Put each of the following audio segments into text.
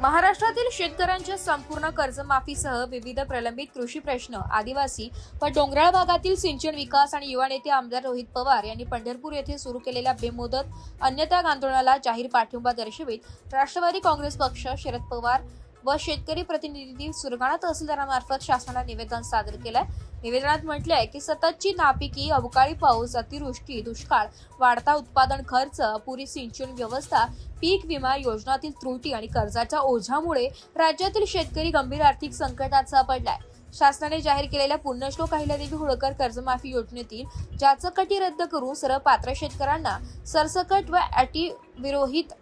महाराष्ट्रातील शेतकऱ्यांच्या संपूर्ण कर्जमाफीसह विविध प्रलंबित कृषी प्रश्न, आदिवासी व डोंगराळ भागातील सिंचन विकास आणि युवा नेते आमदार रोहित पवार यांनी पंढरपूर येथे सुरू केलेल्या बेमुदत अन्नत्याग आंदोलनाला जाहीर पाठिंबा दर्शवित राष्ट्रवादी काँग्रेस पक्ष, शरद पवार व शेतकरी प्रतिनिधी सुरगाणा तहसीलदारांमार्फत शासनाला निवेदन सादर केलंय। निवेदनात म्हटले आहे की सततची नापिकी, अवकाळी पाऊस, अतिवृष्टी, दुष्काळ, वाढता उत्पादन खर्च, अपुरी सिंचन व्यवस्था, पीक विमा योजनातील त्रुटी आणि कर्जाच्या ओझ्यामुळे राज्यातील शेतकरी गंभीर आर्थिक संकटात सापडलाय। शासनाने जाहीर केलेल्या पुण्यश्लोक अहिल्यादेवी होळकर कर्जमाफी योजनेतील जाचकटी रद्द करून सर्व पात्र शेतकऱ्यांना सरसकट व अटी विरहित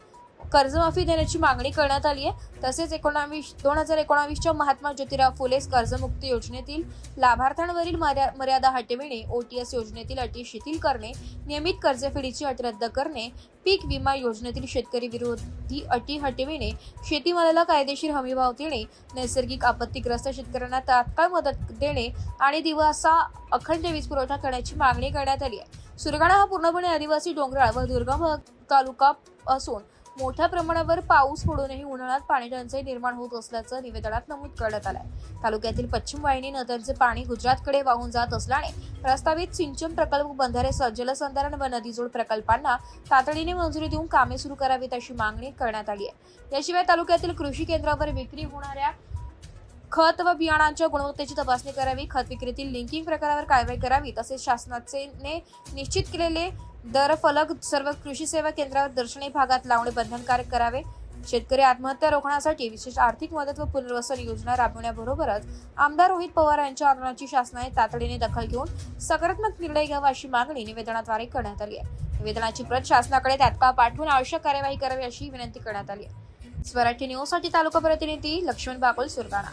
कर्जमाफी देण्याची मागणी करण्यात आली आहे। तसेच 2019च्या महात्मा ज्योतिराव फुले कर्जमुक्ती योजनेतील लाभार्थ्यांवरील मर्यादा हटविणे, ओटीएस योजनेतील अटी शिथिल करणे, नियमित कर्जफेडीची अट रद्द करणे, पीक विमा योजनेतील शेतकरी विरोधी अटी हटविणे, शेतीमालाला कायदेशीर हमीभाव देणे, नैसर्गिक आपत्तीग्रस्त शेतकऱ्यांना तात्काळ मदत देणे आणि दिवसा अखंड वीज पुरवठा करण्याची मागणी करण्यात आली आहे। सुरगाणा हा पूर्णपणे आदिवासी, डोंगराळ व दुर्गम तालुका असून मोठ्या प्रमाणावर पाऊस पडूनही उन्हाळ्यात पाणी टंचाई निर्माण होत असल्याचं निवेदनात नमूद करण्यात आलंय। तालुक्यातील पश्चिम वाहिनी नद्यांचे पाणी गुजरातकडे वाहून जात असल्याने प्रस्तावित सिंचन प्रकल्प, बंधारे, जलसंधारण व नदीजोड प्रकल्पांना तातडीने मंजुरी देऊन कामे सुरू करावीत अशी मागणी करण्यात आली आहे। याशिवाय तालुक्यातील कृषी केंद्रावर विक्री होणाऱ्या खत व बियाणांच्या गुणवत्तेची तपासणी करावी, खत विक्रीतील लिंकिंग प्रकारावर कारवाई करावी, तसेच शासनाने निश्चित केलेले दर फलक सर्व कृषी सेवा केंद्रावर दर्शनी भागात लावणे बंधनकारक करावे। शेतकरी आत्महत्या रोखण्यासाठी विशेष आर्थिक मदत व पुनर्वसन योजना राबवण्याबरोबरच आमदार रोहित पवार यांच्या आंदोलनाची शासनाने तातडीने दखल घेऊन सकारात्मक निर्णय घ्यावा अशी मागणी निवेदनाद्वारे करण्यात आली आहे। निवेदनाची प्रत शासनाकडे तात्काळ पाठवून आवश्यक कार्यवाही करावी अशी विनंती करण्यात आली आहे। स्वराज्य न्यूजसाठी तालुका प्रतिनिधी लक्ष्मण बागुल, सुरगाणा।